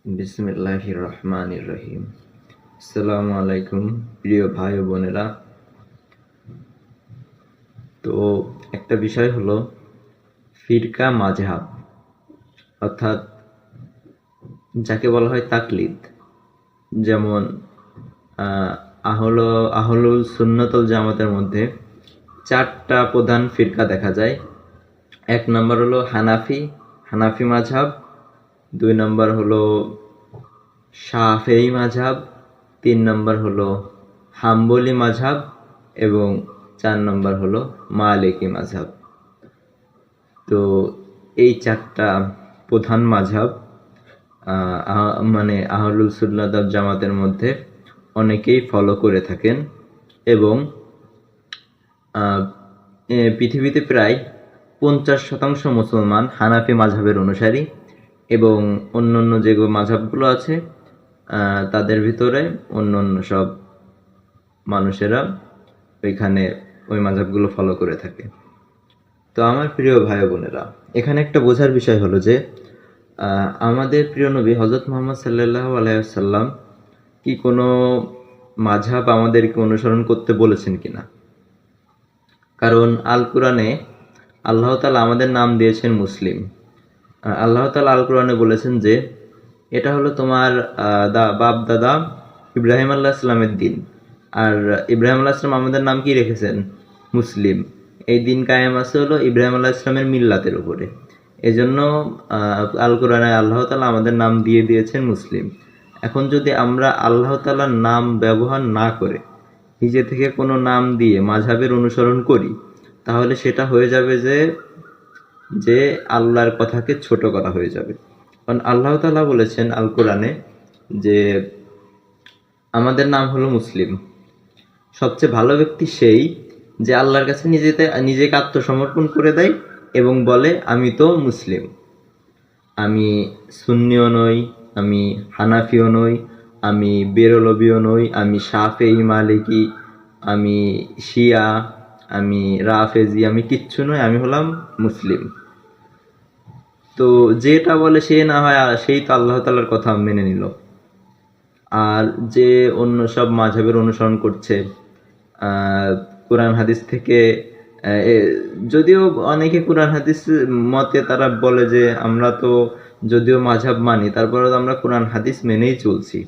বিসমিল্লাহির রহমানির রহিম। আসসালামু আলাইকুম প্রিয় ভাই ও বোনেরা। তো একটা বিষয় হলো ফিরকা মাযহাব, অর্থাৎ যাকে বলা হয় তাকলিদ। যেমন আহলুল সুন্নাত ওয়াল জামাতের মধ্যে 4টা প্রধান ফিরকা দেখা যায়। 1 নম্বর হলো হানাফি মাযহাব, 2 নম্বর হলো শাফেঈ মাযহাব, 3 নম্বর হলো হাম্বলি মাযহাব এবং 4 নম্বর হলো মালিকি মাযহাব। তো এই 4টা প্রধান মাযহাব মানে আহলুল সুন্নাত ওয়াল জামাতের মধ্যে অনেকেই ফলো করে থাকেন এবং পৃথিবীতে প্রায় 50% মুসলমান হানাফি মাযহাবের অনুসারী এবং অন্যান্য যে মাযহাবগুলো আছে তাদের ভিতরে অন্যান্য সব মানুষেরা ওইখানে ওই মাযহাবগুলো ফলো করে থাকে। তো আমার প্রিয় ভাই বোনেরা, এখানে একটা বোঝার বিষয় হলো যে আমাদের প্রিয় নবী হযরত মুহাম্মদ সাল্লাল্লাহু আলাইহি ওয়াসাল্লাম কি কোনো মাযহাব আমাদেরকে অনুসরণ করতে বলেছেন কিনা। কারণ আল কোরআনে আল্লাহ তাআলা আমাদের নাম দিয়েছেন মুসলিম। আল্লাহ তাআলা আল কোরআনে বলেছেন যে এটা হলো তোমার বাপ দাদা ইব্রাহিম আলাইহিস সালামের দিন। আর ইব্রাহিম আলাইহিস সালাম আমাদের নাম কি রেখেছেন? মুসলিম। এই দিন কায়েম আছে হলো ইব্রাহিম আলাইহিস সালামের মিল্লাতের উপরে। এজন্য আল কোরআনে আল্লাহ তাআলা আমাদের নাম দিয়ে দিয়েছেন মুসলিম। এখন যদি আমরা আল্লাহ তাআলার নাম ব্যবহার না করে নিজে থেকে কোনো নাম দিয়ে মাযহাবের অনুসরণ করি, তাহলে সেটা হয়ে যাবে যে আল্লাহর কথাকে ছোট করা হয়ে যাবে। কারণ আল্লাহ তাআলা বলেছেন আল কোরআনে যে আমাদের নাম হলো মুসলিম। সবচেয়ে ভালো ব্যক্তি সেই যে আল্লাহর কাছে নিজেকে আত্মসমর্পণ করে দেয় এবং বলে আমি তো মুসলিম, আমি সুন্নিও নই, আমি হানাফিও নই, আমি বেরলভিও নই, আমি শাফেঈ মালিকি, আমি শিয়া, আমি রাফেজি, আমি কিচ্ছু নই, আমি হলাম মুসলিম। তো যেটা বলে সে না হয় সেই তো আল্লাহ তাআলার কথা মেনে নিল। আর যে অন্য সব মাযহাবের অনুসরণ করছে কোরআন হাদিস থেকে, যদিও অনেকে কোরআন হাদিস মতে তারা বলে যে আমরা তো যদিও মাযহাব মানি তারপরেও আমরা কোরআন হাদিস মেনেই চলছি।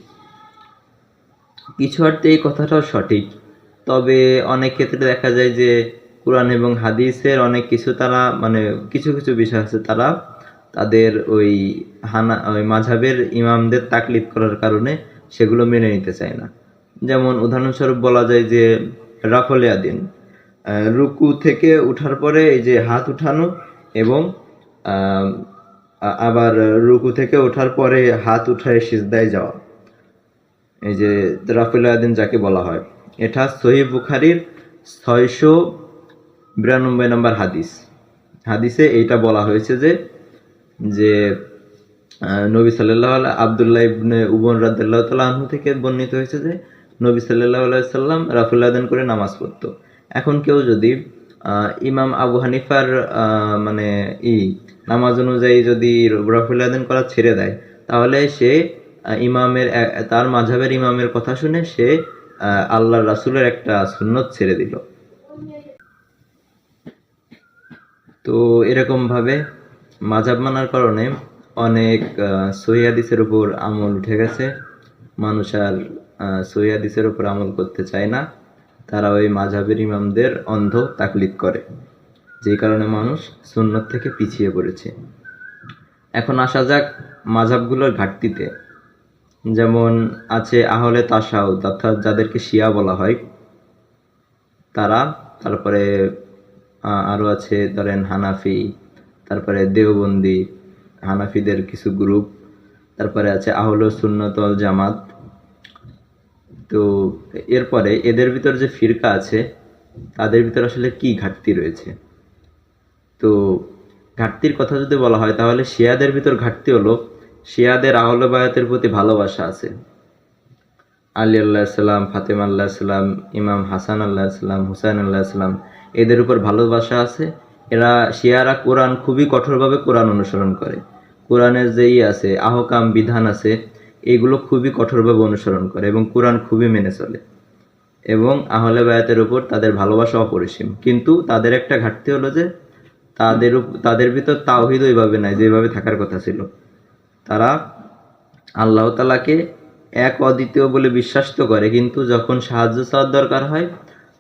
কিছু অর্থে এই কথাটাও সঠিক, তবে অনেক ক্ষেত্রে দেখা যায় যে কোরআন এবং হাদিসের অনেক কিছু তারা মানে কিছু কিছু বিষয় আছে তারা তাদের ওই মাযহাবের ইমামদের তাকলিদ করার কারণে সেগুলো মেনে নিতে চায় না। যেমন উদাহরণস্বরূপ বলা যায় যে রাফল ইয়াদিন, রুকু থেকে উঠার পরে এই যে হাত উঠানো এবং আবার রুকু থেকে ওঠার পরে হাত উঠায় সিজদায় যাওয়া, এই যে রাফল ইয়াদিন যাকে বলা হয়, এটা সহিহ বুখারীর 692 নম্বর হাদিসে এইটা বলা হয়েছে যে নবী সাল্লাল্লাহু আলাইহি আব্দুল্লাহ ইবনে উমর রাদিয়াল্লাহু তাআলা আনহু থেকে বর্ণিত হয়েছে যে নবী সাল্লাল্লাহু আলাইহি সাল্লাম রাফল ইয়াদান করে নামাজ পড়তো। এখন কেউ যদি ইমাম আবু হানিফার মানে নামাজ অনুযায়ী যদি রাফল ইয়াদান করা ছেড়ে দেয়, তাহলে সে তার মাযহাবের ইমামের কথা শুনে সে আল্লাহর রাসূলের একটা সুন্নত ছেড়ে দিল। তো এরকম ভাবে মাযহাব মানার কারণে অনেক সহিহ হাদিসের উপর আমল উঠে গেছে। মানুষ আর সহিহ হাদিসের উপর আমল করতে চায় না, তারা ওই মাযহাবের ইমামদের অন্ধ তাকলিদ করে, যেই কারণে মানুষ সুন্নত থেকে পিছিয়ে পড়েছে। এখন আসা যাক মাযহাবগুলোর ঘাটতিতে। যেমন আছে আহলে তাসাউদ, অর্থাৎ যাদেরকে শিয়া বলা হয় তারা, তারপরে আরও আছে ধরেন হানাফি, তারপরে দেওবন্দি, হানাফিদের কিছু গ্রুপ, তারপরে আছে আহলুস সুন্নাত ওয়াল জামাত। তো এরপরে এদের ভিতর যে ফিরকা আছে তাদের ভিতর আসলে কি ঘাটতি রয়েছে। তো ঘাটতির কথা যদি বলা হয় তাহলে শিয়াদের ভিতর ঘাটতি হলো শিয়াদের আহলে বায়াতের প্রতি ভালোবাসা আছে। আলী আলাইহিস সালাম, ফাতেমা আলাইহিস সালাম, ইমাম হাসান আলাইহিস সালাম, হুসাইন আলাইহিস সালাম, এদের উপর ভালোবাসা আছে। শিয়ারা খুবই কঠোরভাবে কোরআন অনুসরণ করে। কোরআনের যেই আছে আহকাম বিধান আছে, এগুলো খুবই কঠোরভাবে অনুসরণ করে এবং কোরআন খুবই মেনে চলে, এবং আহলে বায়াতের উপর তাদের ভালোবাসা অপরিসীম। কিন্তু তাদের একটা ঘাটতি হলো যে তাদের ভিতর তাওহীদ ওইভাবে নাই যেভাবে থাকার কথা ছিল। তারা আল্লাহ তাআলাকে এক অদ্বিতীয় বলে বিশ্বাস তো করে, কিন্তু যখন সাহায্য চাওয়ার দরকার হয়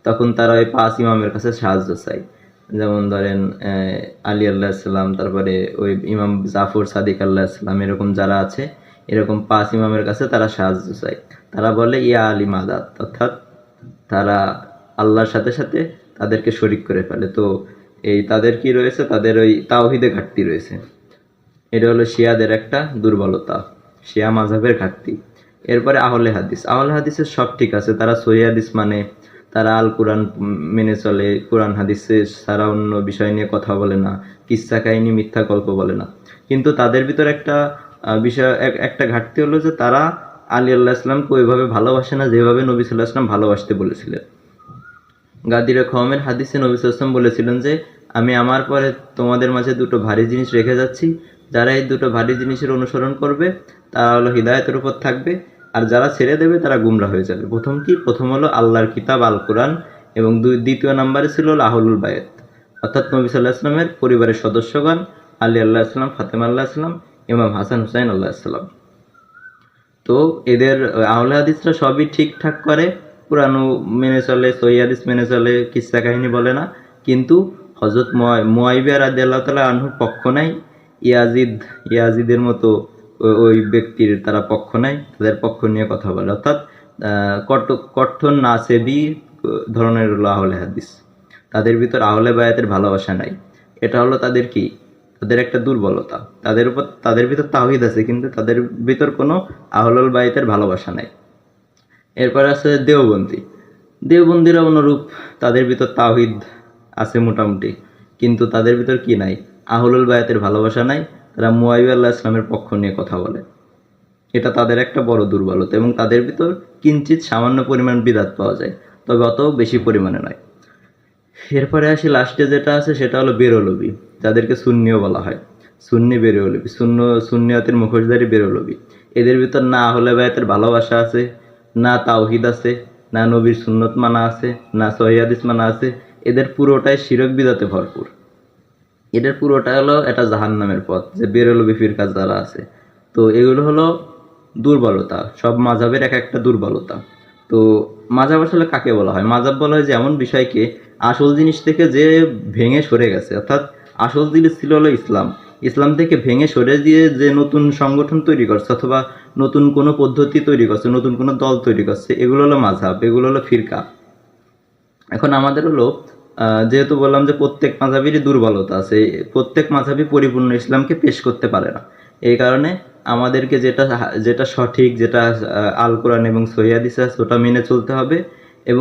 তখন তারা ওই 5 ইমামের কাছে সাহায্য চায়। যেমন ধরেন আলী আলাইহিস সালাম, তারপরে ওই ইমাম জাফর সাদিক আলাইহিস সালাম, এরকম যারা আছে এরকম 5 ইমামের কাছে তারা সাহায্য চায়। তারা বলে ইয়া আলী মাদাদ, অর্থাৎ তারা আল্লাহর সাথে সাথে তাদেরকে শরিক করে ফেলে। তো এই তাদের কি রয়েছে, তাদের ওই তাওহীদে ঘাটতি রয়েছে। এটা হলো শিয়াদের একটা দুর্বলতা, শিয়া মাযহাবের ঘাটতি। এরপরে আহলে হাদিস। আহলে হাদিসের সব ঠিক আছে, তারা সহিহ হাদিস মানে, তারা আল কোরআন মেনে চলে, কোরআন হাদিসে ছাড়া অন্য বিষয় নিয়ে কথা বলে না, কিচ্ছা কাহিনী মিথ্যা গল্প বলে না। কিন্তু তাদের ভিতর একটা বিষয়, একটা ঘাটতি হলো যে তারা আলী আল্লাহ ইসলামকে ওইভাবে ভালোবাসে না যেভাবে নবী সাল্লাল্লাহু আলাইহি ওয়াসাল্লাম ভালোবাসতে বলেছিলেন। গাদিরে কওমের হাদিসে নবী সাল্লাল্লাহু আলাইহি ওয়াসাল্লাম বলেছিলেন যে আমি আমার পরে তোমাদের মাঝে দুটো ভারী জিনিস রেখে যাচ্ছি, যারা এই দুটো ভারী জিনিসের অনুসরণ করবে তারা হলো হিদায়াতের উপর থাকবে, আর যারা ছেড়ে দেবে তারা গুমরা হয়ে যাবে। প্রথম হলো আল্লাহর কিতাব আল কোরআন, এবং দ্বিতীয় নম্বরে ছিল আহলুল বায়াত, অর্থাৎ নবী সাল্লাল্লাহু আলাইহি ওয়াসাল্লামের পরিবারের সদস্যগণ, আলী আল্লাহ সাল্লাম, ফাতেমা আল্লাহ সাল্লাম, ইমাম হাসান হুসাইন আল্লাহ সাল্লাম। তো এদের আহলে হাদিসরা সবই ঠিকঠাক করে, কোরআনও মেনে চলে, সহিহ হাদিস মেনে চলে, কিচ্ছা কাহিনী বলে না। কিন্তু হযরত মুআবিয়া রাদিয়াল্লাহু তাআলা আনহুর পক্ষ নাই, ইয়াজিদের মতো ওই ব্যক্তির তারা পক্ষ নাই, তাদের পক্ষ নিয়ে কথা বলে, অর্থাৎ কঠোর নাসেবি ধরনের হলো আহলে হাদিস। তাদের ভিতর আহলে বায়াতের ভালোবাসা নাই। এটা হলো তাদের কি, তাদের একটা দুর্বলতা। তাদের ভিতর তাওহীদ আছে, কিন্তু তাদের ভিতর কোনো আহলুল বায়াতের ভালোবাসা নাই। এরপর আছে দেওবন্দিরা অনুরূপ, তাদের ভিতর তাওহীদ আছে মোটামুটি, কিন্তু তাদের ভিতর কি নাই, আহলুল বায়াতের ভালোবাসা নাই। তারা মুআবিয়া আলাইহিস সালামের পক্ষ নিয়ে কথা বলে, এটা তাদের একটা বড় দুর্বলতা। এবং তাদের ভিতর কিঞ্চিত সামান্য পরিমাণ বিদআত পাওয়া যায়, তবে অত বেশি পরিমাণে নয়। এরপরে আসি লাস্টে যেটা আছে, সেটা হলো বেরলবি, যাদেরকে সুন্নিও বলা হয়। সুন্নি বেরলবি, সুন্নিয়তের মুখোশধারী বেরলবি। এদের ভিতর না আহলে বায়াতের ভালোবাসা আছে, না তাওহীদ আছে, না নবীর সুন্নত মানা আছে, না সহিহ হাদিস মানা আছে। এদের পুরোটাই শিরক বিদআতে ভরপুর। এদের পুরোটা হলো এটা জাহান্নামের পথ, যে বেরলবি ফিরকা যারা আছে। তো এগুলো হলো দুর্বলতা, সব মাযহাবের এক একটা দুর্বলতা। তো মাযহাব আসলে কাকে বলা হয়? মাযহাব বলা হয় যে এমন বিষয়কে আসল জিনিস থেকে যে ভেঙে সরে গেছে, অর্থাৎ আসল জিনিস ছিল হলো ইসলাম, ইসলাম থেকে ভেঙে সরে দিয়ে যে নতুন সংগঠন তৈরি করছে, অথবা নতুন কোনো পদ্ধতি তৈরি করছে, নতুন কোনো দল তৈরি করছে, এগুলো হলো মাযহাব, এগুলো হলো ফিরকা। এখন আমাদের হলো যেহেতু বললাম যে প্রত্যেক মাযহাবেরই দুর্বলতা আছে, প্রত্যেক মাযহাবই পরিপূর্ণ ইসলামকে পেশ করতে পারে না। এই কারণে আমাদেরকে যেটা সঠিক, যেটা আল কোরআন এবং সহিহ হাদিসে আছে ওটা মেনে চলতে হবে,